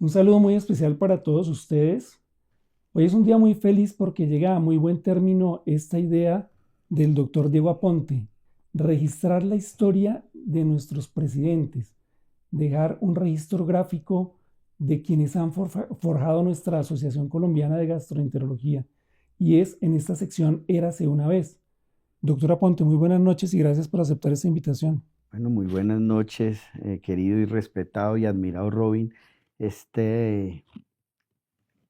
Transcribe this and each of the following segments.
Un saludo muy especial para todos ustedes. Hoy es un día muy feliz porque llega a muy buen término esta idea del doctor Diego Aponte, registrar la historia de nuestros presidentes, dejar un registro gráfico de quienes han forjado nuestra Asociación Colombiana de Gastroenterología. Y es en esta sección Érase una vez. Doctor Aponte, muy buenas noches y gracias por aceptar esta invitación. Bueno, muy buenas noches, querido y respetado y admirado Robin. Este,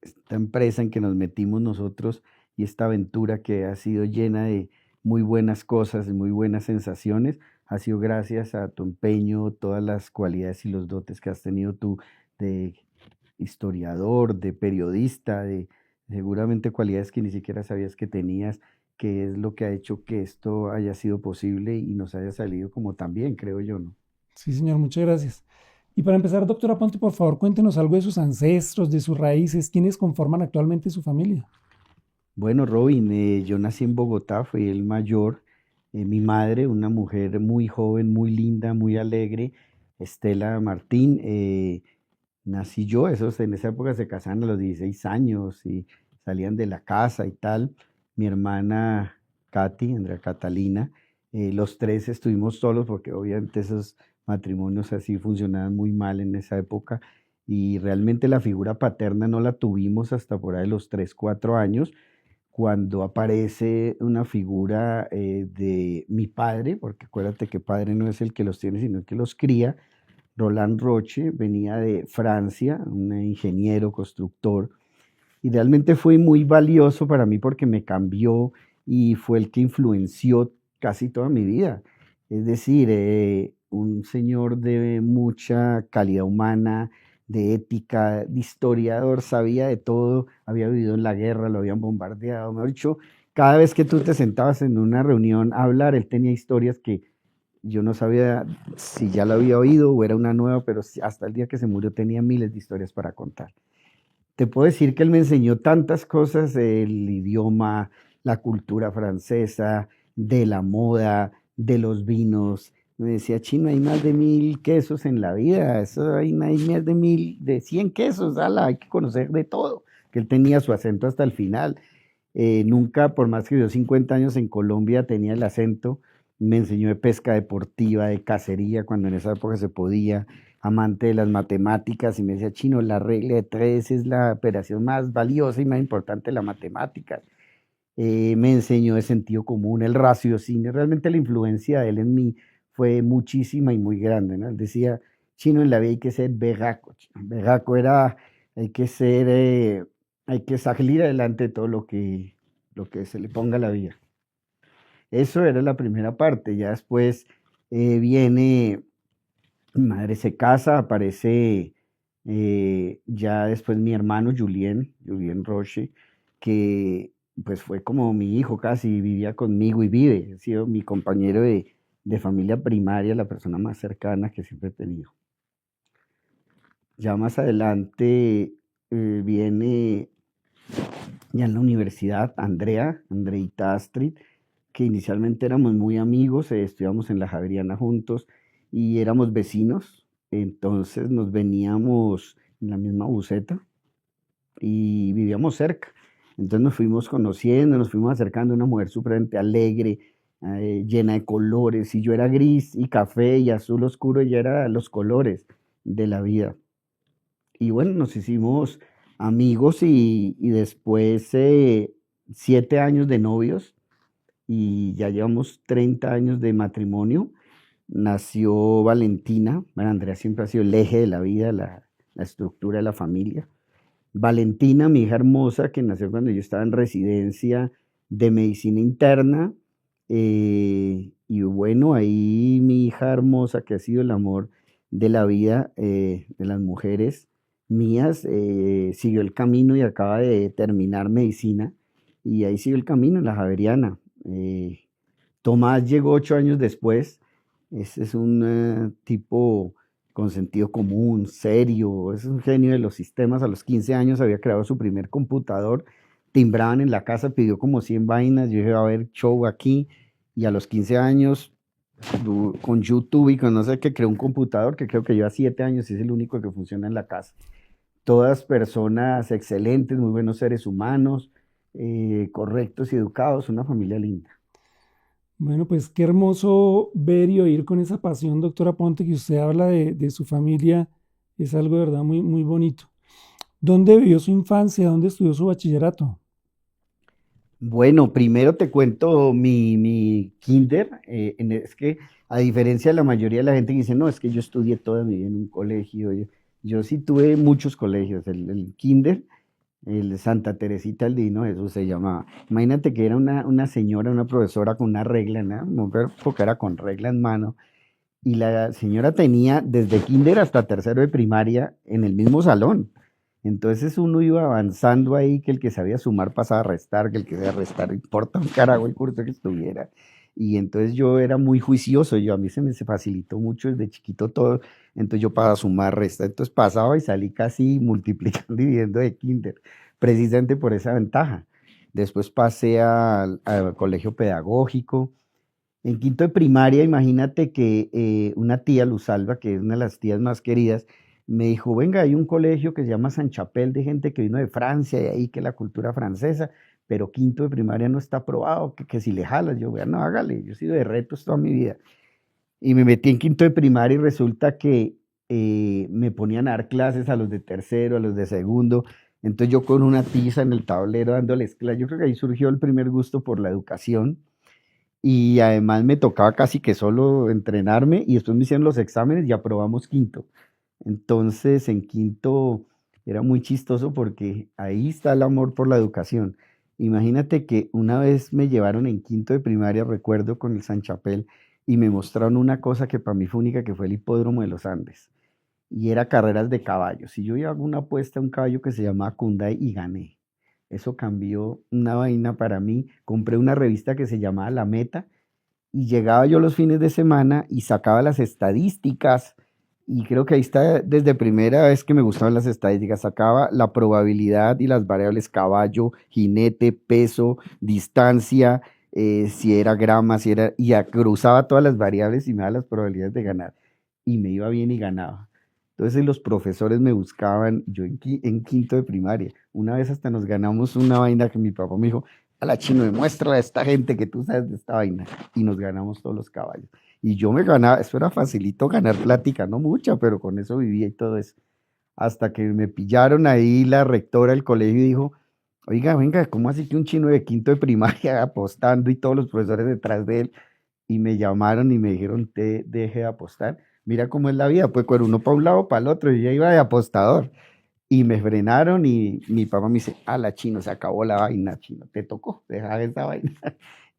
esta empresa en que nos metimos nosotros y esta aventura que ha sido llena de muy buenas cosas y muy buenas sensaciones, ha sido gracias a tu empeño, todas las cualidades y los dotes que has tenido tú de historiador, de periodista, de seguramente cualidades que ni siquiera sabías que tenías, que es lo que ha hecho que esto haya sido posible y nos haya salido como tan bien, creo yo, ¿no? Sí, señor, muchas gracias. Y para empezar, doctor Aponte, por favor, cuéntenos algo de sus ancestros, de sus raíces, quiénes conforman actualmente su familia. Bueno, Robin, yo nací en Bogotá, fui el mayor. Mi madre, una mujer muy joven, muy linda, muy alegre, Estela Martín. Nací yo, esos en esa época se casaban a los 16 años y salían de la casa y tal. Mi hermana Katy, Andrea Catalina, los tres estuvimos solos porque obviamente esos matrimonios así funcionaban muy mal en esa época y realmente la figura paterna no la tuvimos hasta por ahí los 3 4 años cuando aparece una figura de mi padre, porque acuérdate que padre no es el que los tiene, sino el que los cría. Roland Roche venía de Francia, un ingeniero, constructor, y realmente fue muy valioso para mí porque me cambió y fue el que influenció casi toda mi vida. Es decir, un señor de mucha calidad humana, de ética, de historiador, sabía de todo, había vivido en la guerra, lo habían bombardeado, mejor dicho, cada vez que tú te sentabas en una reunión a hablar, él tenía historias que yo no sabía si ya la había oído o era una nueva, pero hasta el día que se murió tenía miles de historias para contar. Te puedo decir que él me enseñó tantas cosas, el idioma, la cultura francesa, de la moda, de los vinos. Me decía, Chino, hay más de 1000 quesos en la vida, eso hay más de 100 quesos, ala, hay que conocer de todo. Que él tenía su acento hasta el final. Nunca, por más que vivió 50 años en Colombia, tenía el acento. Me enseñó de pesca deportiva, de cacería, cuando en esa época se podía, amante de las matemáticas, y me decía, Chino, la regla de tres es la operación más valiosa y más importante de la matemática. Me enseñó de sentido común, el raciocinio. Realmente la influencia de él en mí fue muchísima y muy grande, ¿no? Él decía, Chino, en la vida hay que ser berraco. Chino. Berraco era, hay que ser, hay que salir adelante de todo lo que se le ponga a la vida. Eso era la primera parte. Ya después viene, mi madre se casa, aparece ya después mi hermano Julien Roche, que pues fue como mi hijo casi, vivía conmigo y vive, ha sido mi compañero de familia primaria, la persona más cercana que siempre he tenido. Ya más adelante viene ya en la universidad Andreita Astrid, que inicialmente éramos muy amigos, estudiamos en la Javeriana juntos y éramos vecinos, entonces nos veníamos en la misma buseta y vivíamos cerca. Entonces nos fuimos conociendo, nos fuimos acercando a una mujer supremamente alegre, llena de colores, y yo era gris y café y azul oscuro, y ella era los colores de la vida. Y bueno, nos hicimos amigos y después 7 años de novios y ya llevamos 30 años de matrimonio. Nació Valentina. Bueno, Andrea siempre ha sido el eje de la vida, la estructura de la familia. Valentina, mi hija hermosa, que nació cuando yo estaba en residencia de medicina interna. Y bueno, ahí mi hija hermosa, que ha sido el amor de la vida de las mujeres mías, siguió el camino y acaba de terminar medicina. Y ahí siguió el camino en la Javeriana. Tomás llegó 8 años después. Ese es un tipo con sentido común, serio, es un genio de los sistemas. A los 15 años había creado su primer computador, timbraban en la casa, pidió como 100 vainas, yo dije, a ver, show aquí, y a los 15 años, con YouTube y con no sé qué, creó un computador que creo que lleva 7 años y es el único que funciona en la casa. todas personas excelentes, muy buenos seres humanos, correctos y educados, una familia linda. Bueno, pues qué hermoso ver y oír con esa pasión, doctora Ponte, que usted habla de su familia. Es algo de verdad muy, muy bonito. ¿Dónde vivió su infancia? ¿Dónde estudió su bachillerato? Bueno, primero te cuento mi kinder. Es que a diferencia de la mayoría de la gente que dice, no, es que yo estudié toda mi vida en un colegio. Yo sí tuve muchos colegios. El kinder, el Santa Teresita del Niño Jesús se llamaba. Imagínate que era una señora, una profesora con una regla, ¿no? Mujer porque era con regla en mano. Y la señora tenía desde kinder hasta tercero de primaria en el mismo salón. Entonces uno iba avanzando ahí, que el que sabía sumar pasaba a restar, que el que sabía restar, no importa un carajo el curso que estuviera. Y entonces yo era muy juicioso, a mí se facilitó mucho desde chiquito todo, entonces yo para sumar, restar, entonces pasaba y salí casi multiplicando, dividiendo de kinder, precisamente por esa ventaja. Después pasé al colegio pedagógico, en quinto de primaria, imagínate que una tía, Luz Alba, que es una de las tías más queridas, me dijo, venga, hay un colegio que se llama San Chapel de gente que vino de Francia y ahí que la cultura francesa, pero quinto de primaria no está aprobado, que si le jalas, yo, bueno, hágale, yo he sido de retos toda mi vida. Y me metí en quinto de primaria y resulta que me ponían a dar clases a los de tercero, a los de segundo, entonces yo con una tiza en el tablero dándoles clases, yo creo que ahí surgió el primer gusto por la educación y además me tocaba casi que solo entrenarme y después me hicieron los exámenes y aprobamos quinto. Entonces en quinto era muy chistoso porque ahí está el amor por la educación. Imagínate que una vez me llevaron en quinto de primaria, recuerdo, con el San Chapel y me mostraron una cosa que para mí fue única, que fue el hipódromo de los Andes. Y era carreras de caballos. Y yo iba a una apuesta a un caballo que se llamaba Kundai y gané. Eso cambió una vaina para mí. Compré una revista que se llamaba La Meta y llegaba yo los fines de semana y sacaba las estadísticas y creo que ahí está desde primera vez que me gustaban las estadísticas, sacaba la probabilidad y las variables caballo, jinete, peso, distancia, si era grama, si era, y cruzaba todas las variables y me daba las probabilidades de ganar y me iba bien y ganaba. Entonces los profesores me buscaban, yo en quinto de primaria, una vez hasta nos ganamos una vaina que mi papá me dijo, a la chino, demuestra a esta gente que tú sabes de esta vaina. Y nos ganamos todos los caballos. Y yo me ganaba, eso era facilito ganar plática, no mucha, pero con eso vivía y todo eso. Hasta que me pillaron ahí la rectora del colegio y dijo, oiga, venga, ¿cómo así que un chino de quinto de primaria apostando y todos los profesores detrás de él? Y me llamaron y me dijeron, te deje de apostar. Mira cómo es la vida, pues con uno para un lado, para el otro, y ya iba de apostador. Y me frenaron y mi papá me dice, la chino, se acabó la vaina, chino, te tocó dejar esa vaina.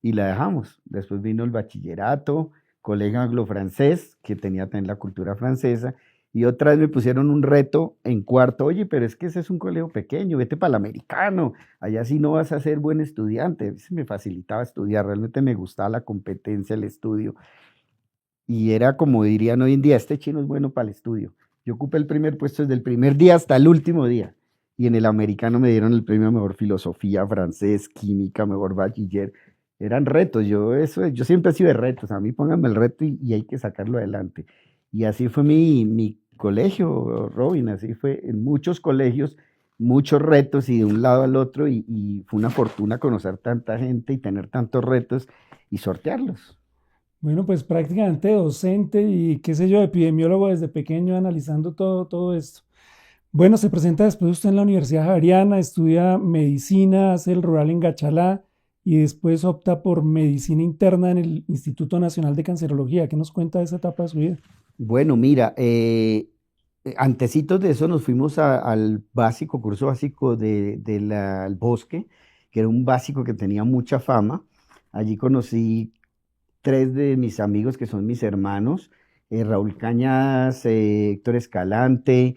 Y la dejamos. Después vino el bachillerato, colegio anglo-francés, que tenía también la cultura francesa, y otra vez me pusieron un reto en cuarto, oye, pero es que ese es un colegio pequeño, vete para el americano, allá sí no vas a ser buen estudiante. Se me facilitaba estudiar, realmente me gustaba la competencia, el estudio. Y era como dirían hoy en día, este chino es bueno para el estudio. Yo ocupé el primer puesto desde el primer día hasta el último día. Y en el americano me dieron el premio a mejor filosofía, francés, química, mejor bachiller. Eran retos, yo siempre he sido de retos. A mí pónganme el reto y hay que sacarlo adelante. Y así fue mi colegio, Robin, así fue en muchos colegios, muchos retos y de un lado al otro. Y fue una fortuna conocer tanta gente y tener tantos retos y sortearlos. Bueno, pues prácticamente docente y qué sé yo, epidemiólogo desde pequeño analizando todo esto. Bueno, se presenta después usted en la Universidad Javeriana, estudia medicina, hace el rural en Gachalá y después opta por medicina interna en el Instituto Nacional de Cancerología. ¿Qué nos cuenta de esa etapa de su vida? Bueno, mira, antecitos de eso nos fuimos al básico, curso básico del Bosque, que era un básico que tenía mucha fama. Allí conocí tres de mis amigos que son mis hermanos, Raúl Cañas, Héctor Escalante,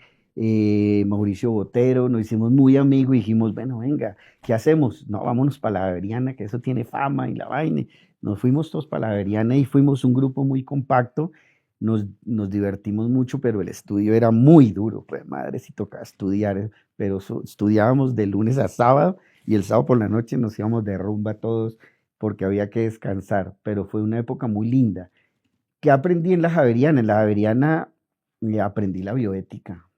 Mauricio Botero, nos hicimos muy amigos y dijimos, bueno, venga, ¿qué hacemos? No, vámonos para la Javeriana, que eso tiene fama y la vaina. Nos fuimos todos para la Javeriana y fuimos un grupo muy compacto, nos divertimos mucho, pero el estudio era muy duro, pues madre, si tocaba estudiar, pero estudiábamos de lunes a sábado y el sábado por la noche nos íbamos de rumba todos porque había que descansar, pero fue una época muy linda. ¿Qué aprendí en la Javeriana? En la Javeriana aprendí la bioética.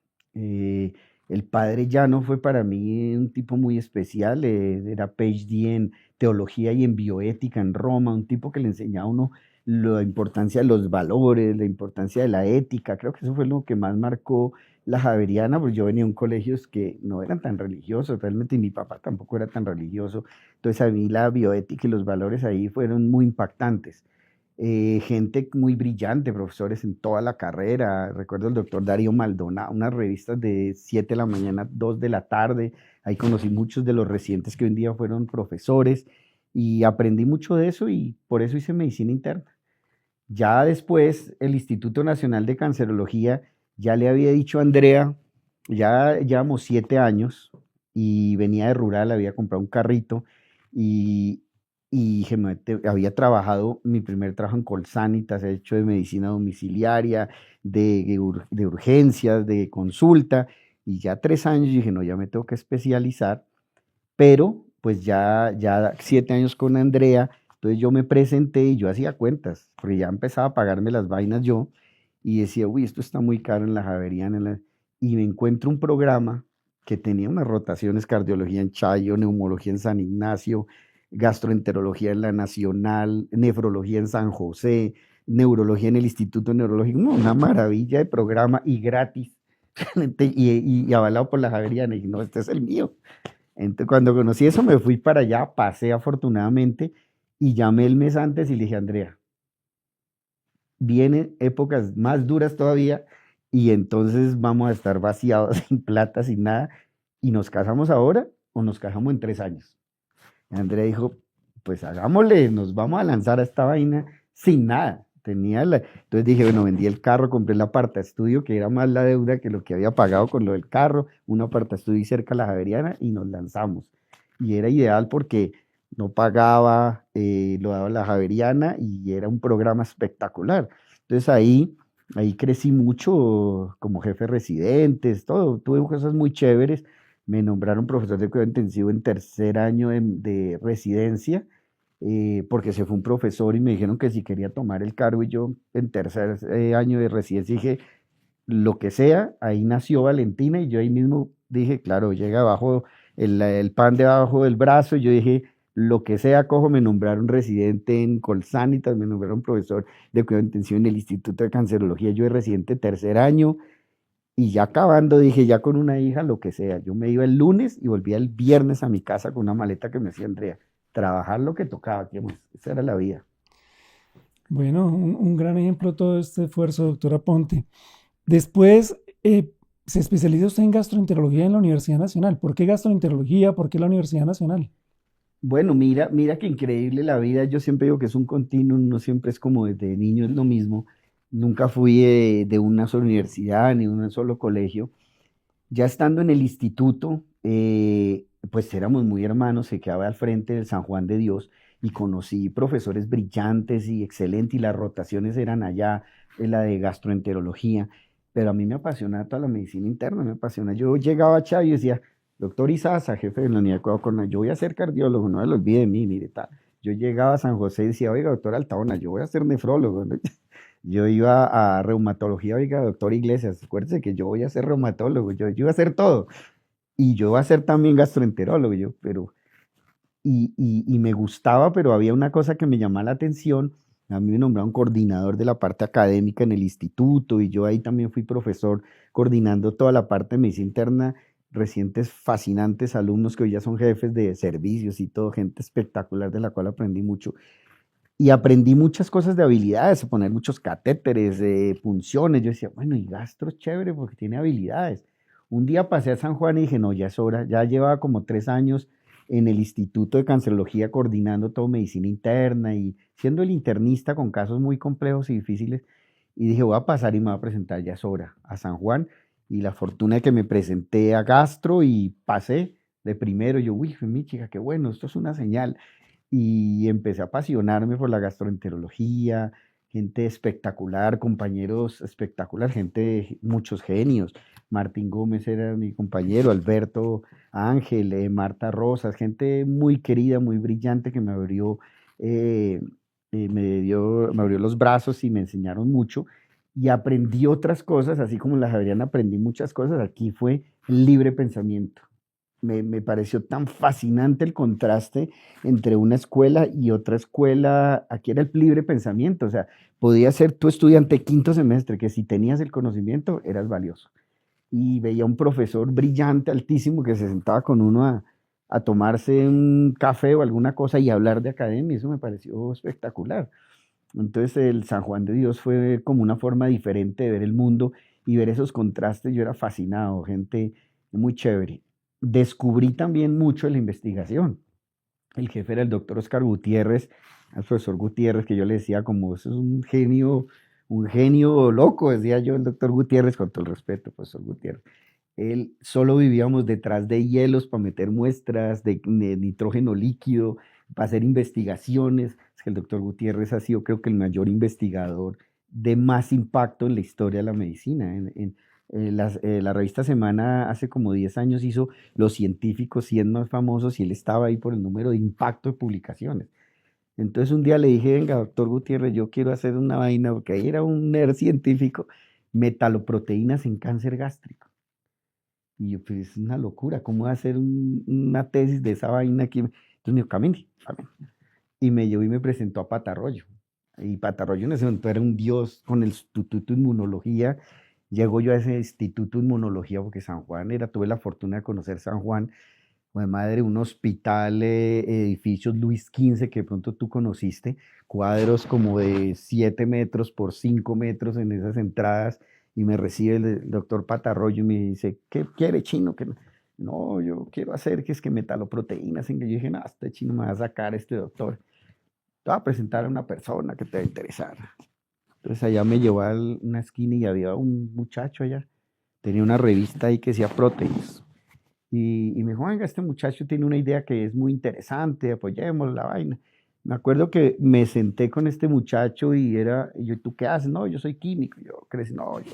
El padre Llano fue para mí un tipo muy especial, era PhD en teología y en bioética en Roma, un tipo que le enseñaba a uno la importancia de los valores, la importancia de la ética. Creo que eso fue lo que más marcó la Javeriana, porque yo venía de un colegios que no eran tan religiosos, realmente, y mi papá tampoco era tan religioso. Entonces a mí la bioética y los valores ahí fueron muy impactantes. Gente muy brillante, profesores en toda la carrera. Recuerdo el doctor Darío Maldonado, unas revistas de 7 de la mañana, 2 de la tarde. Ahí conocí muchos de los residentes que hoy en día fueron profesores y aprendí mucho de eso y por eso hice medicina interna. Ya después, el Instituto Nacional de Cancerología, ya le había dicho a Andrea, ya llevamos 7 años y venía de rural, había comprado un carrito y, y había trabajado, mi primer trabajo en Colsanitas, he hecho de medicina domiciliaria, de urgencias, de consulta, y ya 3 años dije, no, ya me tengo que especializar, pero pues ya 7 años con Andrea, entonces yo me presenté y yo hacía cuentas, porque ya empezaba a pagarme las vainas yo y decía, uy, esto está muy caro en la Javeriana, y me encuentro un programa que tenía unas rotaciones, cardiología en Chayo, neumología en San Ignacio, gastroenterología en la Nacional, nefrología en San José, neurología en el Instituto Neurológico, no, una maravilla de programa y gratis, y avalado por la Javeriana, y dije, no, este es el mío. Entonces, cuando conocí eso, me fui para allá, pasé afortunadamente y llamé el mes antes y le dije, Andrea, vienen épocas más duras todavía y entonces vamos a estar vaciados sin plata, sin nada, y nos casamos ahora o nos casamos en 3 años. Y Andrea dijo, pues hagámosle, nos vamos a lanzar a esta vaina sin nada. Entonces dije, bueno, vendí el carro, compré el aparta estudio, que era más la deuda que lo que había pagado con lo del carro, un aparta estudio cerca de la Javeriana y nos lanzamos. Y era ideal porque no pagaba, lo daba la Javeriana y era un programa espectacular. Entonces ahí crecí mucho como jefe de residentes, todo, tuve cosas muy chéveres. Me nombraron profesor de cuidado intensivo en tercer año de residencia, porque se fue un profesor y me dijeron que si quería tomar el cargo y yo en tercer año de residencia dije, lo que sea, ahí nació Valentina y yo ahí mismo dije, claro, llega abajo el pan debajo del brazo y yo dije, lo que sea, cojo, me nombraron residente en Colsanitas, me nombraron profesor de cuidado intensivo en el Instituto de Cancerología, yo de residente tercer año y ya acabando dije, ya con una hija, lo que sea, yo me iba el lunes y volvía el viernes a mi casa con una maleta que me decía Andrea, trabajar lo que tocaba, ¿qué más? Esa era la vida. Bueno, un gran ejemplo de todo este esfuerzo, doctora Ponte. Después, se especializó usted en gastroenterología en la Universidad Nacional. ¿Por qué gastroenterología? ¿Por qué la Universidad Nacional? Bueno, mira qué increíble la vida. Yo siempre digo que es un continuum, no siempre es como desde niño es lo mismo. Nunca fui de una sola universidad ni de un solo colegio. Ya estando en el instituto, pues éramos muy hermanos, se quedaba al frente del San Juan de Dios y conocí profesores brillantes y excelentes y las rotaciones eran allá, la de gastroenterología, pero a mí me apasiona toda la medicina interna, me apasiona. Yo llegaba a Chávez y decía, doctor Izaza, jefe de la unidad de cuidado coronario, yo voy a ser cardiólogo, no me lo olvide de mí, mire, tal. Yo llegaba a San José y decía, oiga, doctor Altaona, yo voy a ser nefrólogo. Yo iba a reumatología, oiga, doctor Iglesias, acuérdese que yo voy a ser reumatólogo, yo iba a hacer todo. Y yo iba a ser también gastroenterólogo, y me gustaba, pero había una cosa que me llamaba la atención. A mí me nombraron coordinador de la parte académica en el instituto y yo ahí también fui profesor coordinando toda la parte de medicina interna, recientes fascinantes alumnos que hoy ya son jefes de servicios y todo, gente espectacular de la cual aprendí mucho. Y aprendí muchas cosas de habilidades, poner muchos catéteres, punciones. Yo decía, bueno, y gastro es chévere porque tiene habilidades. Un día pasé a San Juan y dije, no, ya es hora. Ya llevaba como 3 años en el Instituto de Cancerología coordinando todo medicina interna y siendo el internista con casos muy complejos y difíciles. Y dije, voy a pasar y me voy a presentar, ya es hora, a San Juan. Y la fortuna de que me presenté a gastro y pasé de primero. Yo, uy, mi chica, qué bueno, esto es una señal y empecé a apasionarme por la gastroenterología, gente espectacular, compañeros espectacular, gente, muchos genios. Martín Gómez era mi compañero, Alberto Ángel, Marta Rosas, gente muy querida, muy brillante que eh, me abrió los brazos y me enseñaron mucho. y aprendí otras cosas, así como en la Javeriana aprendí muchas cosas, aquí fue el libre pensamiento. Me pareció tan fascinante el contraste entre una escuela y otra escuela. Aquí era el libre pensamiento, o sea, podías ser tu estudiante quinto semestre, que si tenías el conocimiento eras valioso. Y veía un profesor brillante, altísimo, que se sentaba con uno a tomarse un café o alguna cosa y hablar de academia, eso me pareció espectacular. Entonces el San Juan de Dios fue como una forma diferente de ver el mundo y ver esos contrastes. Yo era fascinado, gente muy chévere. Descubrí también mucho de la investigación. El jefe era el doctor Oscar Gutiérrez, el profesor Gutiérrez, que yo le decía como, eso es un genio loco, decía yo, el doctor Gutiérrez, con todo el respeto, profesor Gutiérrez. Él solo vivíamos detrás de hielos para meter muestras de nitrógeno líquido, para hacer investigaciones. Es que el doctor Gutiérrez ha sido, creo que, el mayor investigador de más impacto en la historia de la medicina. La revista Semana hace como 10 años hizo los científicos 100 más famosos y él estaba ahí por el número de impacto de publicaciones. Entonces un día le dije, venga, doctor Gutiérrez, yo quiero hacer una vaina, porque ahí era un nerd científico, metaloproteínas en cáncer gástrico. Y yo, pues es una locura, ¿cómo hacer una tesis de esa vaina aquí? Entonces me dijo, camine, camine. Y me llevó y me presentó a Patarroyo. Y Patarroyo en ese momento era un dios con el Instituto de Inmunología. Llego yo a ese Instituto de Inmunología porque San Juan era, tuve la fortuna de conocer San Juan, pues madre, un hospital, edificios Luis XV que de pronto tú conociste, cuadros como de 7 metros por 5 metros en esas entradas, y me recibe el doctor Patarroyo y me dice, ¿qué quiere, chino? Que no, yo quiero hacer que es que metaloproteínas, en que yo dije, no, este chino me va a sacar, este doctor, te va a presentar a una persona que te va a interesar. Entonces allá me llevó a una esquina y había un muchacho allá, tenía una revista ahí que decía Proteins. Y me dijo, venga, este muchacho tiene una idea que es muy interesante, apoyemos la vaina. Me acuerdo que me senté con este muchacho y yo, ¿tú qué haces? No, yo soy químico. Yo crecí, no, yo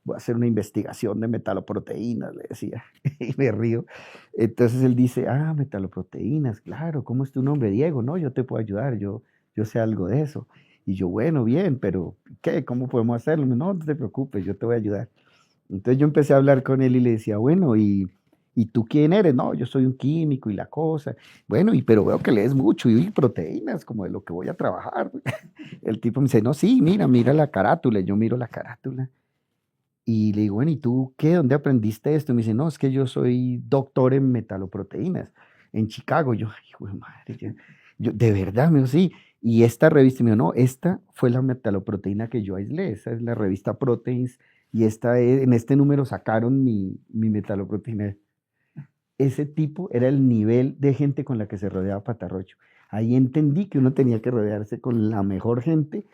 voy a hacer una investigación de metaloproteínas, le decía, y me río. Entonces él dice, ah, metaloproteínas, claro, ¿cómo es tu nombre, Diego? No, yo te puedo ayudar, yo sé algo de eso. Y yo, bueno, bien, pero ¿qué? ¿Cómo podemos hacerlo? No, no te preocupes, yo te voy a ayudar. Entonces yo empecé a hablar con él y le decía, bueno, ¿y tú quién eres? No, yo soy un químico y la cosa. Bueno, pero veo que lees mucho y proteínas, como de lo que voy a trabajar. El tipo me dice, no, sí, mira la carátula. Yo miro la carátula y le digo, bueno, ¿y tú qué? ¿Dónde aprendiste esto? Y me dice, no, es que yo soy doctor en metaloproteínas en Chicago. Yo, ay, hijo de madre, de verdad, me dijo, sí. Y esta revista, me dijo, no, esta fue la metaloproteína que yo aislé. Esa es la revista Proteins y en este número sacaron mi metaloproteína. Ese tipo era el nivel de gente con la que se rodeaba Patarrocho. Ahí entendí que uno tenía que rodearse con la mejor gente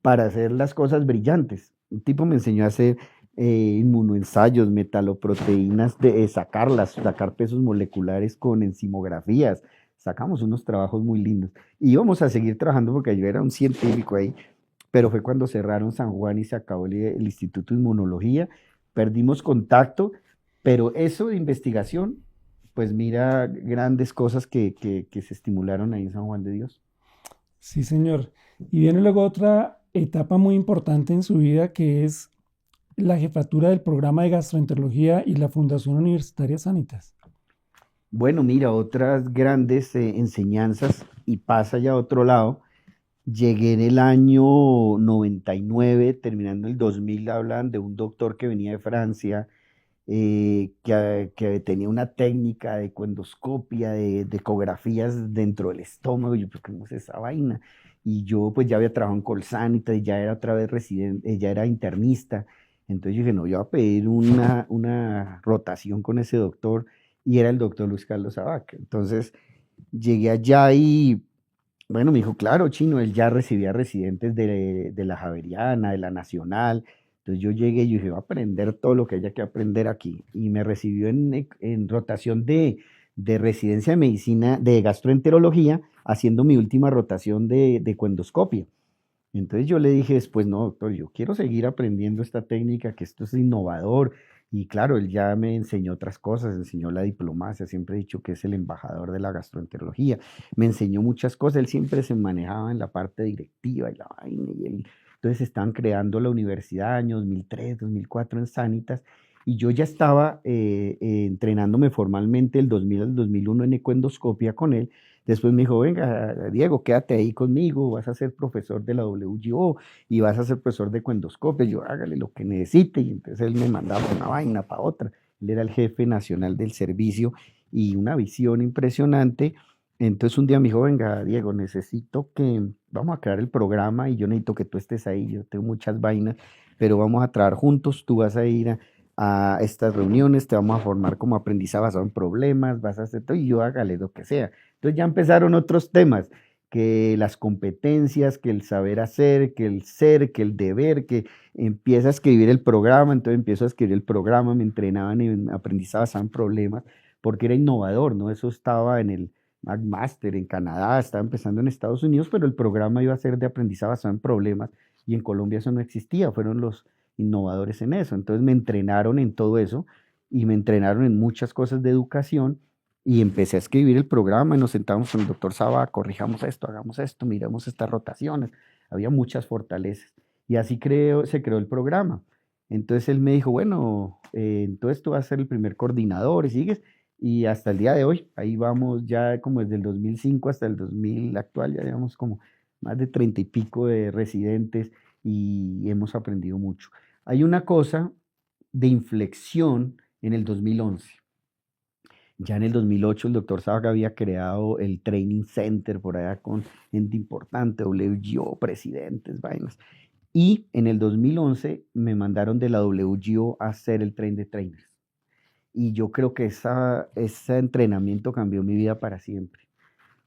para hacer las cosas brillantes. Un tipo me enseñó a hacer inmunoensayos, metaloproteínas, sacar pesos moleculares con enzimografías. Sacamos unos trabajos muy lindos. Y íbamos a seguir trabajando porque yo era un científico ahí, pero fue cuando cerraron San Juan y se acabó el Instituto de Inmunología. Perdimos contacto, pero eso de investigación, pues mira, grandes cosas que se estimularon ahí en San Juan de Dios. Sí, señor. Y viene luego otra etapa muy importante en su vida que es la jefatura del programa de gastroenterología y la Fundación Universitaria Sanitas. Bueno, mira, otras grandes enseñanzas y pasa ya a otro lado. Llegué en el año 99, terminando el 2000, hablan de un doctor que venía de Francia, que tenía una técnica de endoscopia, de ecografías dentro del estómago. Y yo, pues, ¿cómo es esa vaina? Y yo, pues, ya había trabajado en Colsanitas y ya era otra vez residente, ya era internista. Entonces yo dije, no, yo voy a pedir una rotación con ese doctor, y era el doctor Luis Carlos Abac. Entonces llegué allá y bueno, me dijo, claro, chino, él ya recibía residentes de la Javeriana, de la Nacional. Entonces yo llegué y yo dije, voy a aprender todo lo que haya que aprender aquí. Y me recibió en rotación de residencia de medicina, de gastroenterología, haciendo mi última rotación de coendoscopia. Entonces yo le dije después, no, doctor, yo quiero seguir aprendiendo esta técnica, que esto es innovador. Y claro, él ya me enseñó otras cosas, enseñó la diplomacia, siempre he dicho que es el embajador de la gastroenterología, me enseñó muchas cosas, él siempre se manejaba en la parte directiva y la vaina, y él Entonces estaban creando la universidad año 2003, 2004 en Sanitas, y yo ya estaba entrenándome formalmente el 2000 al 2001 en ecoendoscopia con él. Después me dijo, venga, Diego, quédate ahí conmigo, vas a ser profesor de la WGO y vas a ser profesor de ecoendoscopia. Yo, hágale lo que necesite. Y entonces él me mandaba para una vaina, para otra. Él era el jefe nacional del servicio y una visión impresionante. Entonces un día me dijo, venga, Diego, necesito que, vamos a crear el programa y yo necesito que tú estés ahí, yo tengo muchas vainas, pero vamos a trabajar juntos, tú vas a ir a estas reuniones, te vamos a formar como aprendizaje basado en problemas, vas a hacer todo y yo hágale lo que sea. Entonces ya empezaron otros temas, que las competencias, que el saber hacer, que el ser, que el deber, que empieza a escribir el programa, entonces empiezo a escribir el programa, me entrenaban en aprendizaje basado en problemas, porque era innovador, ¿no? Eso estaba en el McMaster en Canadá, estaba empezando en Estados Unidos, pero el programa iba a ser de aprendizaje basado en problemas y en Colombia eso no existía, fueron los innovadores en eso. Entonces me entrenaron en todo eso y me entrenaron en muchas cosas de educación y empecé a escribir el programa y nos sentamos con el doctor Saba, corrijamos esto, hagamos esto, miremos estas rotaciones. Había muchas fortalezas y así se creó el programa. Entonces él me dijo, bueno, entonces tú vas a ser el primer coordinador y sigues. Y hasta el día de hoy, ahí vamos ya como desde el 2005 hasta el 2000 actual, ya llevamos como más de 30 y pico de residentes y hemos aprendido mucho. Hay una cosa de inflexión en el 2011. Ya en el 2008 el doctor Sabac había creado el Training Center por allá con gente importante, WGO, presidentes, vainas. Y en el 2011 me mandaron de la WGO a hacer el Train de Trainers. Y yo creo que ese entrenamiento cambió mi vida para siempre,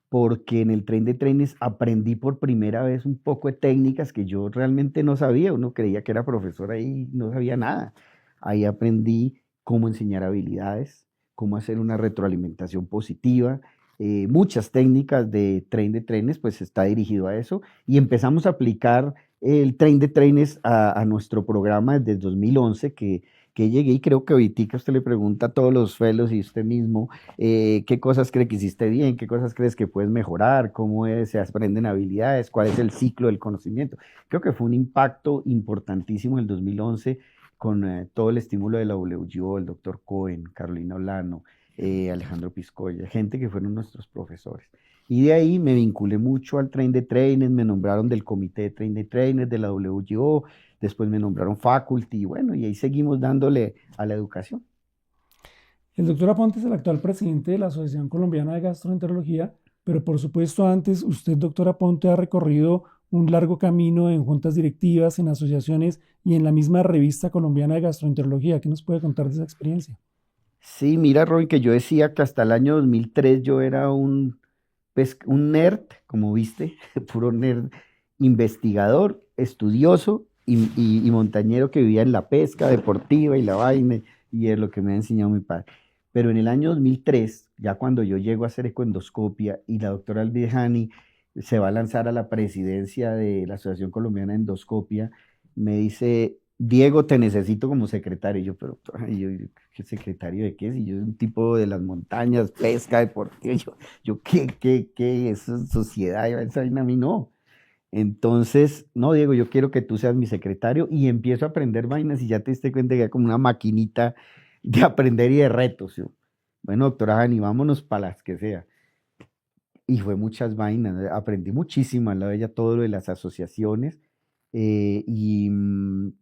porque en el Train de Trainers aprendí por primera vez un poco de técnicas que yo realmente no sabía. Uno creía que era profesor ahí, no sabía nada. Ahí aprendí cómo enseñar habilidades, cómo hacer una retroalimentación positiva. Muchas técnicas de Train de Trainers, pues está dirigido a eso. Y empezamos a aplicar el Train de Trainers a nuestro programa desde el 2011, que llegué y creo que ahorita usted le pregunta a todos los fellows y usted mismo qué cosas cree que hiciste bien, qué cosas crees que puedes mejorar, cómo se aprenden habilidades, cuál es el ciclo del conocimiento. Creo que fue un impacto importantísimo en el 2011 con todo el estímulo de la WGO, el doctor Cohen, Carolina Olano, Alejandro Piscoya, gente que fueron nuestros profesores. Y de ahí me vinculé mucho al Train de Trainers, me nombraron del comité de Train de Trainers de la WGO, después me nombraron faculty, y bueno, y ahí seguimos dándole a la educación. El doctor Aponte es el actual presidente de la Asociación Colombiana de Gastroenterología, pero por supuesto antes usted, doctor Aponte, ha recorrido un largo camino en juntas directivas, en asociaciones y en la misma revista colombiana de gastroenterología. ¿Qué nos puede contar de esa experiencia? Sí, mira, Robin, que yo decía que hasta el año 2003 yo era un nerd, como viste, puro nerd, investigador, estudioso y montañero que vivía en la pesca deportiva y la vaina, y es lo que me ha enseñado mi padre. Pero en el año 2003, ya cuando yo llego a hacer ecoendoscopia y la doctora Albijani se va a lanzar a la presidencia de la Asociación Colombiana de Endoscopia, me dice, Diego, te necesito como secretario. Y yo, pero, doctora, ¿qué secretario de qué? Si yo soy un tipo de las montañas, pesca deportiva, yo, ¿qué? Eso es sociedad, esa vaina a mí no. Entonces, no, Diego, yo quiero que tú seas mi secretario y empiezo a aprender vainas y ya te diste cuenta que era como una maquinita de aprender y de retos. Yo, bueno, doctora Jani, vámonos para las que sea. Y fue muchas vainas, aprendí muchísimo al lado de ella todo lo de las asociaciones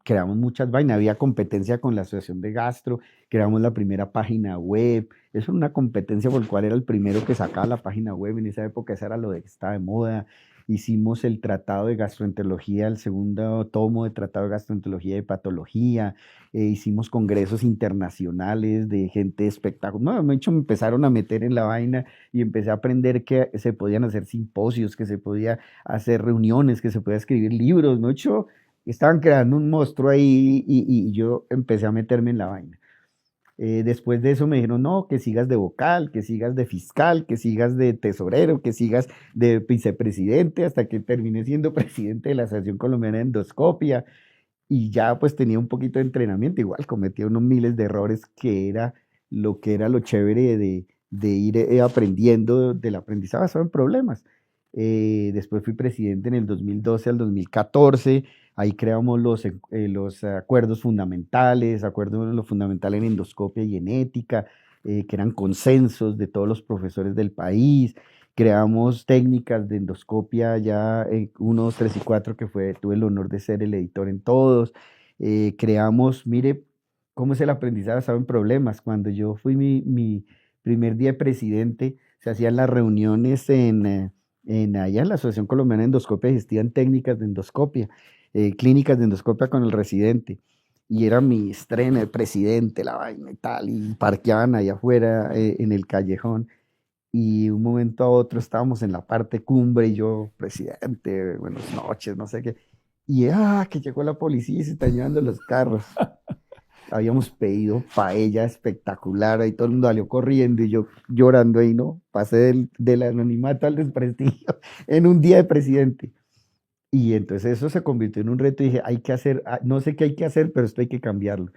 creamos muchas vainas. Había competencia con la Asociación de Gastro, creamos la primera página web. Eso era una competencia por la cual era el primero que sacaba la página web. En esa época eso era lo de que estaba de moda. Hicimos el Tratado de Gastroenterología, el segundo tomo de Tratado de Gastroenterología y Patología. Hicimos congresos internacionales de gente de espectáculos. No, de hecho me empezaron a meter en la vaina y empecé a aprender que se podían hacer simposios, que se podía hacer reuniones, que se podía escribir libros, ¿no? Hecho, estaban creando un monstruo ahí y yo empecé a meterme en la vaina. Después de eso me dijeron, no, que sigas de vocal, que sigas de fiscal, que sigas de tesorero, que sigas de vicepresidente, hasta que terminé siendo presidente de la Asociación Colombiana de Endoscopia y ya pues tenía un poquito de entrenamiento, igual cometía unos miles de errores que era lo chévere de ir aprendiendo del aprendizaje basado en problemas. Después fui presidente en el 2012 al 2014. Ahí creamos los acuerdos fundamentales, acuerdos de lo fundamental en endoscopia y en ética, que eran consensos de todos los profesores del país. Creamos técnicas de endoscopia ya 1, 2, 3 y 4, que tuve el honor de ser el editor en todos. Creamos, mire cómo es el aprendizaje basado en problemas. Cuando yo fui mi primer día de presidente, se hacían las reuniones allá en la Asociación Colombiana de Endoscopia, existían técnicas de endoscopia, clínicas de endoscopia con el residente. Y era mi estreno de presidente, la vaina y tal, y parqueaban allá afuera en el callejón. Y un momento a otro estábamos en la parte cumbre y yo, presidente, buenas noches, no sé qué. Y que llegó la policía y se están llevando los carros. Habíamos pedido paella espectacular, ahí todo el mundo salió corriendo y yo llorando ahí, ¿no? Pasé del anonimato al desprestigio en un día de presidente. Y entonces eso se convirtió en un reto y dije, hay que hacer, no sé qué hay que hacer, pero esto hay que cambiarlo.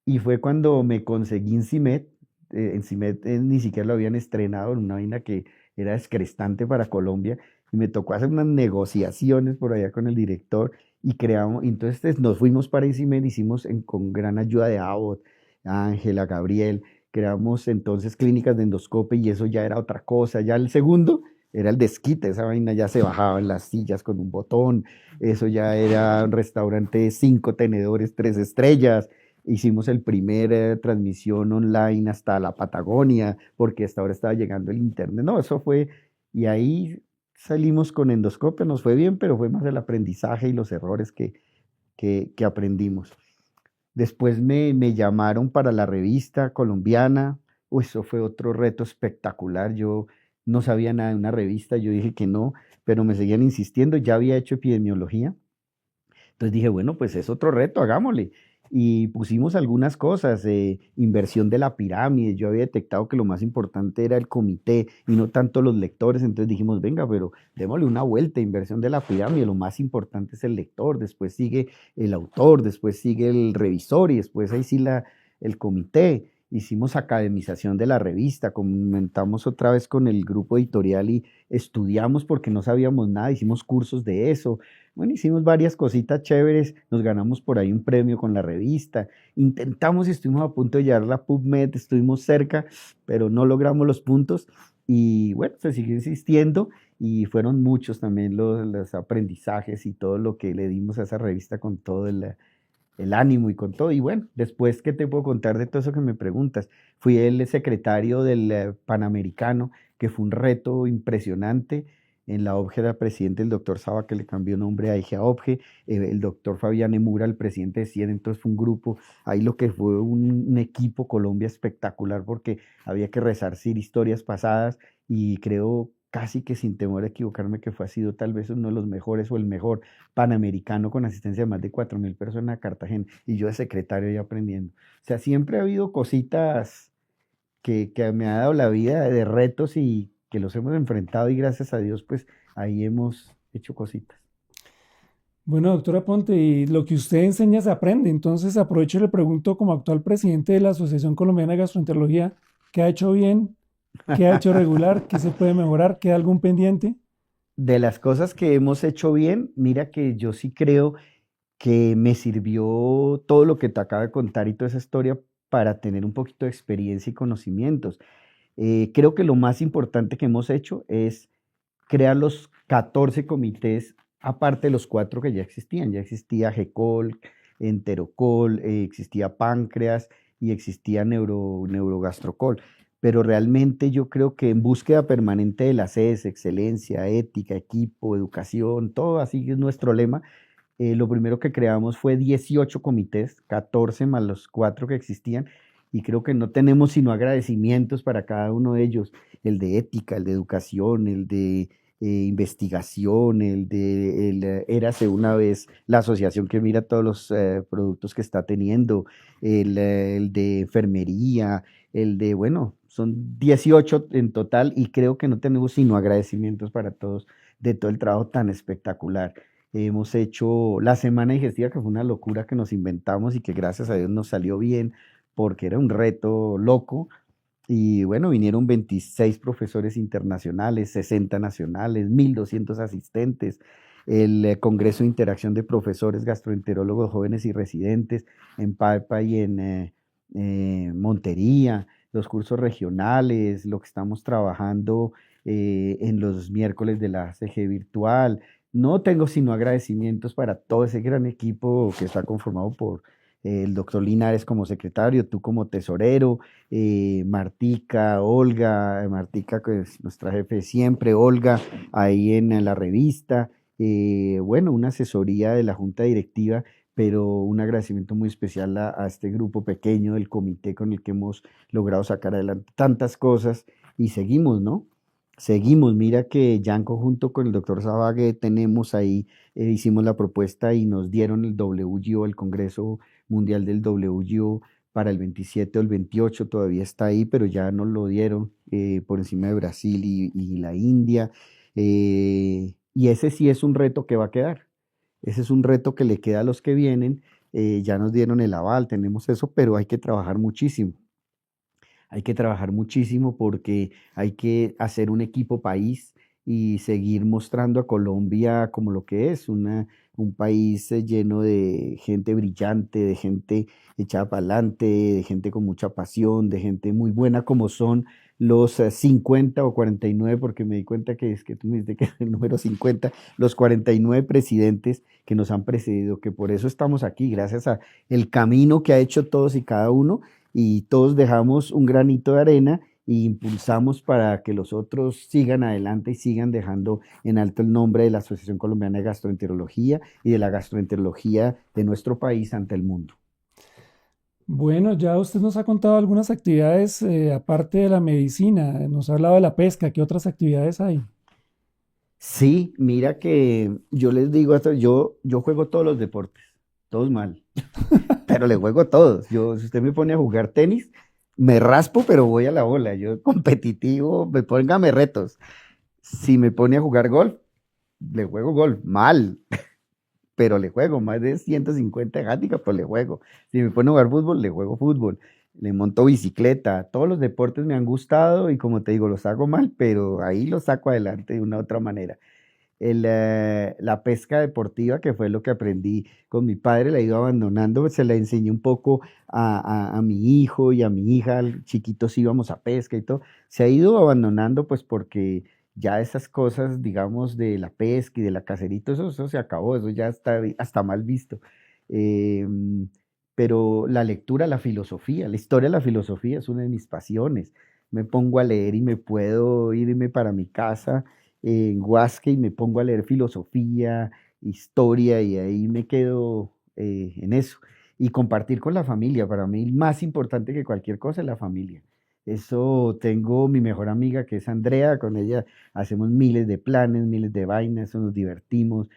Y fue cuando me conseguí Incimet. Incimet ni siquiera lo habían estrenado, en una vaina que era descrestante para Colombia. Y me tocó hacer unas negociaciones por allá con el director y creamos. Entonces nos fuimos para Incimet, hicimos con gran ayuda de Abbott, Ángela, Gabriel. Creamos entonces clínicas de endoscopia y eso ya era otra cosa. Ya el segundo era el desquite, esa vaina ya se bajaba en las sillas con un botón. Eso ya era un restaurante de 5 tenedores, 3 estrellas. Hicimos el primer transmisión online hasta la Patagonia, porque hasta ahora estaba llegando el internet. No, eso fue, y ahí salimos con endoscopia, nos fue bien, pero fue más el aprendizaje y los errores que aprendimos. Después me llamaron para la revista colombiana. Uy, eso fue otro reto espectacular. Yo no sabía nada de una revista, yo dije que no, pero me seguían insistiendo. Ya había hecho epidemiología, entonces dije, bueno, pues es otro reto, hagámosle. Y pusimos algunas cosas, inversión de la pirámide. Yo había detectado que lo más importante era el comité y no tanto los lectores. Entonces dijimos, venga, pero démosle una vuelta, inversión de la pirámide. Lo más importante es el lector, después sigue el autor, después sigue el revisor y después ahí sí el comité. Hicimos academización de la revista, comentamos otra vez con el grupo editorial y estudiamos porque no sabíamos nada, hicimos cursos de eso. Bueno, hicimos varias cositas chéveres, nos ganamos por ahí un premio con la revista, intentamos y estuvimos a punto de llegar a la PubMed, estuvimos cerca, pero no logramos los puntos y bueno, se siguió insistiendo y fueron muchos también los aprendizajes y todo lo que le dimos a esa revista con todo el ánimo y con todo. Y bueno, después, ¿qué te puedo contar de todo eso que me preguntas? Fui el secretario del Panamericano, que fue un reto impresionante. En la OBGE era presidente el doctor Saba, que le cambió nombre a EGE OBGE, el doctor Fabián Emura, el presidente de CIEN, entonces fue un grupo, ahí lo que fue un equipo Colombia espectacular, porque había que resarcir historias pasadas y creo casi que sin temor a equivocarme que ha sido tal vez uno de los mejores o el mejor Panamericano con asistencia de más de 4.000 personas a Cartagena y yo de secretario y aprendiendo. O sea, siempre ha habido cositas que me ha dado la vida de retos y que los hemos enfrentado y gracias a Dios, pues ahí hemos hecho cositas. Bueno, doctora Ponte, y lo que usted enseña se aprende. Entonces aprovecho y le pregunto como actual presidente de la Asociación Colombiana de Gastroenterología, ¿qué ha hecho bien? ¿Qué ha hecho regular? ¿Qué se puede mejorar? ¿Queda algún pendiente? De las cosas que hemos hecho bien, mira que yo sí creo que me sirvió todo lo que te acabo de contar y toda esa historia para tener un poquito de experiencia y conocimientos. Creo que lo más importante que hemos hecho es crear los 14 comités, aparte de los 4 que ya existían. Ya existía GECOL, Enterocol, existía Páncreas y existía Neurogastrocol. Pero realmente yo creo que en búsqueda permanente de la CES, excelencia, ética, equipo, educación, todo así es nuestro lema. Lo primero que creamos fue 18 comités, 14 más los 4 que existían, y creo que no tenemos sino agradecimientos para cada uno de ellos, el de ética, el de educación, el de investigación, Érase una vez, la asociación que mira todos los productos que está teniendo, el de enfermería, bueno, son 18 en total y creo que no tenemos sino agradecimientos para todos de todo el trabajo tan espectacular. Hemos hecho la semana digestiva, que fue una locura que nos inventamos y que gracias a Dios nos salió bien, porque era un reto loco. Y bueno, vinieron 26 profesores internacionales, 60 nacionales, 1.200 asistentes, el Congreso de Interacción de Profesores Gastroenterólogos Jóvenes y Residentes en Palpa y en Montería, los cursos regionales, lo que estamos trabajando en los miércoles de la ACG virtual. No tengo sino agradecimientos para todo ese gran equipo que está conformado por el doctor Linares como secretario, tú como tesorero, Martica, Olga, Martica que es nuestra jefe de siempre, Olga ahí en la revista, bueno, una asesoría de la junta directiva, pero un agradecimiento muy especial a este grupo pequeño del comité con el que hemos logrado sacar adelante tantas cosas y seguimos, ¿no? Seguimos, mira que ya en conjunto con el doctor Sabague tenemos ahí, hicimos la propuesta y nos dieron el WGO, el Congreso Mundial del WGO para el 27 o el 28, todavía está ahí, pero ya nos lo dieron por encima de Brasil y la India. Y ese sí es un reto que va a quedar. Ese es un reto que le queda a los que vienen. Ya nos dieron el aval, tenemos eso, pero hay que trabajar muchísimo. Hay que trabajar muchísimo porque hay que hacer un equipo país y seguir mostrando a Colombia como lo que es, un país lleno de gente brillante, de gente echada para adelante, de gente con mucha pasión, de gente muy buena como son los 50 o 49, porque me di cuenta que es que tú me dijiste que es el número 50, los 49 presidentes que nos han precedido, que por eso estamos aquí, gracias a el camino que ha hecho todos y cada uno y todos dejamos un granito de arena e impulsamos para que los otros sigan adelante y sigan dejando en alto el nombre de la Asociación Colombiana de Gastroenterología y de la gastroenterología de nuestro país ante el mundo. Bueno, ya usted nos ha contado algunas actividades aparte de la medicina, nos ha hablado de la pesca, ¿qué otras actividades hay? Sí, mira que yo les digo, yo juego todos los deportes, todos mal, pero le juego a todos. Si usted me pone a jugar tenis, me raspo, pero voy a la bola. Yo competitivo, póngame retos. Si me pone a jugar golf, le juego golf, mal, pero le juego más de 150 handicap, pues le juego. Si me pone a jugar fútbol, le juego fútbol. Le monto bicicleta. Todos los deportes me han gustado y como te digo, los hago mal, pero ahí los saco adelante de una u otra manera. La pesca deportiva, que fue lo que aprendí con mi padre, la he ido abandonando, se la enseñé un poco a mi hijo y a mi hija, chiquitos íbamos a pesca y todo, se ha ido abandonando pues porque ya esas cosas, digamos, de la pesca y de la cacerita, eso se acabó, eso ya está hasta mal visto. Em, pero la lectura, la filosofía, la historia de la filosofía es una de mis pasiones. Me pongo a leer y me puedo irme para mi casa en Huasca y me pongo a leer filosofía, historia y ahí me quedo en eso. Y compartir con la familia, para mí más importante que cualquier cosa es la familia. Eso tengo mi mejor amiga que es Andrea, con ella hacemos miles de planes, miles de vainas, eso nos divertimos.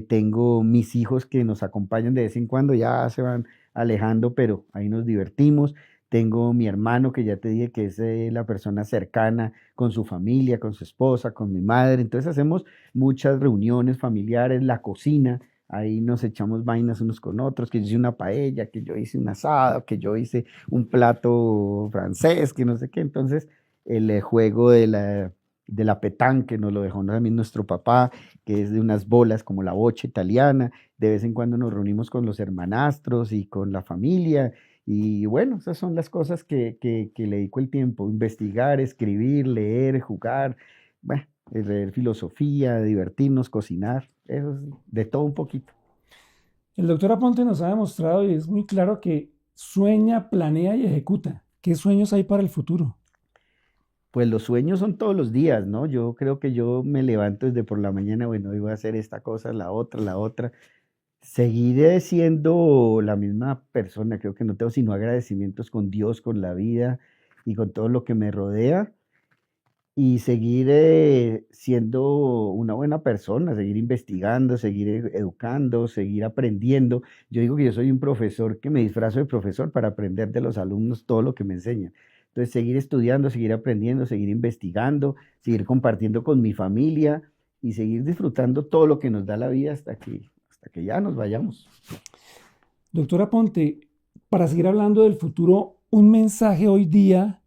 Tengo mis hijos que nos acompañan de vez en cuando, ya se van alejando, pero ahí nos divertimos. Tengo mi hermano que ya te dije que es la persona cercana con su familia, con su esposa, con mi madre. Entonces hacemos muchas reuniones familiares, la cocina, ahí nos echamos vainas unos con otros, que yo hice una paella, que yo hice un asado, que yo hice un plato francés, que no sé qué. Entonces el juego de la petanque nos lo dejó también nuestro papá, que es de unas bolas como la bocha italiana. De vez en cuando nos reunimos con los hermanastros y con la familia. Y bueno, esas son las cosas que le dedico el tiempo, investigar, escribir, leer, jugar, bueno, leer filosofía, divertirnos, cocinar, eso es de todo un poquito. El doctor Aponte nos ha demostrado y es muy claro que sueña, planea y ejecuta. ¿Qué sueños hay para el futuro? Pues los sueños son todos los días, ¿no? Yo creo que yo me levanto desde por la mañana, bueno, hoy voy a hacer esta cosa, la otra, la otra. Seguiré siendo la misma persona, creo que no tengo sino agradecimientos con Dios, con la vida y con todo lo que me rodea y seguir siendo una buena persona, seguir investigando, seguir educando, seguir aprendiendo. Yo digo que yo soy un profesor que me disfrazo de profesor para aprender de los alumnos todo lo que me enseñan. Entonces, seguir estudiando, seguir aprendiendo, seguir investigando, seguir compartiendo con mi familia y seguir disfrutando todo lo que nos da la vida hasta que ya nos vayamos. Doctor Aponte, para seguir hablando del futuro, un mensaje hoy día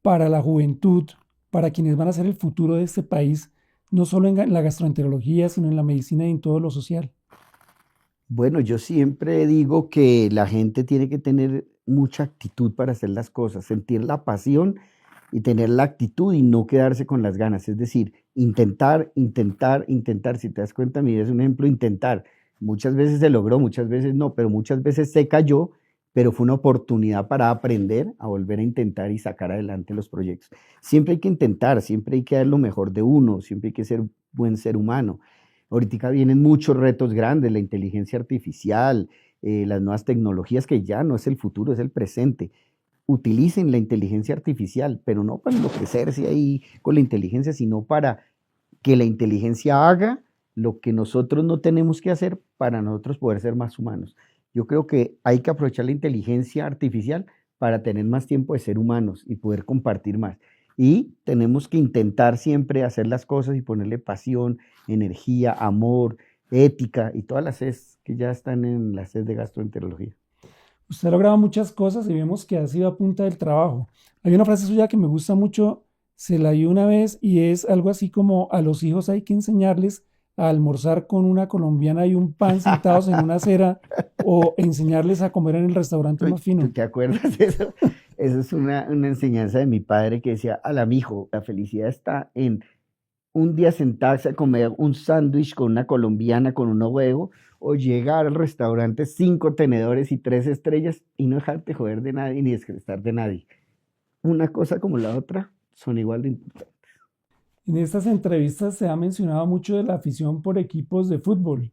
para la juventud, para quienes van a ser el futuro de este país, no solo en la gastroenterología, sino en la medicina y en todo lo social? Bueno, yo siempre digo que la gente tiene que tener mucha actitud para hacer las cosas, sentir la pasión y tener la actitud y no quedarse con las ganas. Es decir, intentar, intentar, intentar. Si te das cuenta, mi vida es un ejemplo, intentar. Muchas veces se logró, muchas veces no, pero muchas veces se cayó, pero fue una oportunidad para aprender a volver a intentar y sacar adelante los proyectos. Siempre hay que intentar, siempre hay que dar lo mejor de uno, siempre hay que ser buen ser humano. Ahorita vienen muchos retos grandes, la inteligencia artificial, las nuevas tecnologías que ya no es el futuro, es el presente. Utilicen la inteligencia artificial, pero no para enloquecerse ahí con la inteligencia, sino para que la inteligencia haga lo que nosotros no tenemos que hacer para nosotros poder ser más humanos. Yo creo que hay que aprovechar la inteligencia artificial para tener más tiempo de ser humanos y poder compartir más. Y tenemos que intentar siempre hacer las cosas y ponerle pasión, energía, amor, ética y todas las Cs que ya están en las Cs de gastroenterología. Usted ha logrado muchas cosas y vemos que ha sido a punta del trabajo. Hay una frase suya que me gusta mucho, se la di una vez y es algo así como: a los hijos hay que enseñarles a almorzar con una colombiana y un pan sentados en una acera, o enseñarles a comer en el restaurante más ¿Tú fino. te acuerdas de eso? Eso es una enseñanza de mi padre que decía, ala, mijo, la felicidad está en un día sentarse a comer un sándwich con una colombiana con un huevo o llegar al restaurante 5 tenedores y 3 estrellas y no dejarte joder de nadie ni descrestar de nadie. Una cosa como la otra son igual de importantes. En estas entrevistas se ha mencionado mucho de la afición por equipos de fútbol.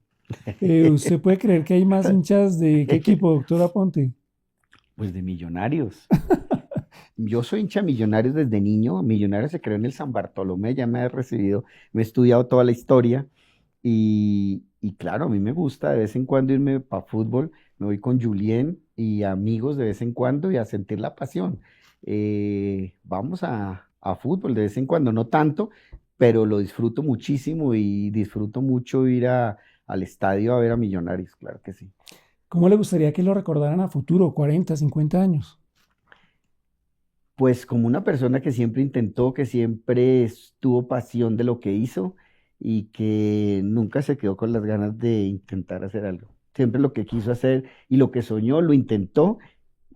¿Usted puede creer que hay más hinchas de qué equipo, doctor Aponte? Pues de Millonarios. Yo soy hincha de Millonarios desde niño. Millonarios se creó en el San Bartolomé, ya me he recibido, me he estudiado toda la historia y claro, a mí me gusta de vez en cuando irme para fútbol. Me voy con Julien y amigos de vez en cuando y a sentir la pasión. Vamos a fútbol de vez en cuando, no tanto, pero lo disfruto muchísimo y disfruto mucho ir al estadio a ver a Millonarios, claro que sí. ¿Cómo le gustaría que lo recordaran a futuro, 40, 50 años? Pues como una persona que siempre intentó, que siempre tuvo pasión de lo que hizo y que nunca se quedó con las ganas de intentar hacer algo. Siempre lo que quiso hacer y lo que soñó lo intentó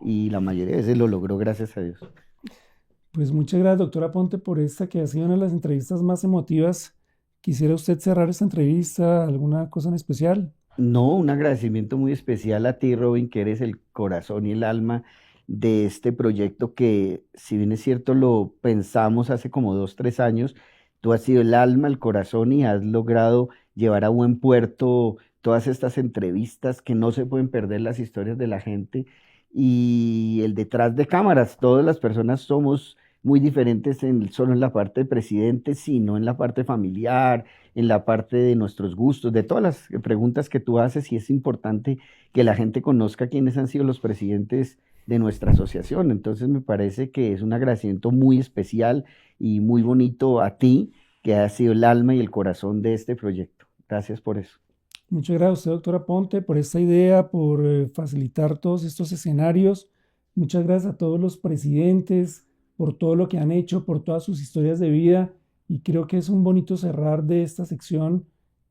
y la mayoría de veces lo logró, gracias a Dios. Pues muchas gracias, doctora Ponte, por esta que ha sido una de las entrevistas más emotivas. ¿Quisiera usted cerrar esta entrevista? ¿Alguna cosa en especial? No, un agradecimiento muy especial a ti, Robin, que eres el corazón y el alma de este proyecto que, si bien es cierto, lo pensamos hace como 2, 3 años, tú has sido el alma, el corazón y has logrado llevar a buen puerto todas estas entrevistas que no se pueden perder las historias de la gente y el detrás de cámaras. Todas las personas somos muy diferentes solo en la parte de presidente, sino en la parte familiar, en la parte de nuestros gustos, de todas las preguntas que tú haces, y es importante que la gente conozca quiénes han sido los presidentes de nuestra asociación. Entonces me parece que es un agradecimiento muy especial y muy bonito a ti, que has sido el alma y el corazón de este proyecto. Gracias por eso. Muchas gracias a usted, doctora Ponte, por esta idea, por facilitar todos estos escenarios. Muchas gracias a todos los presidentes por todo lo que han hecho, por todas sus historias de vida. Y creo que es un bonito cerrar de esta sección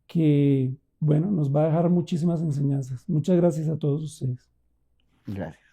que, bueno, nos va a dejar muchísimas enseñanzas. Muchas gracias a todos ustedes. Gracias.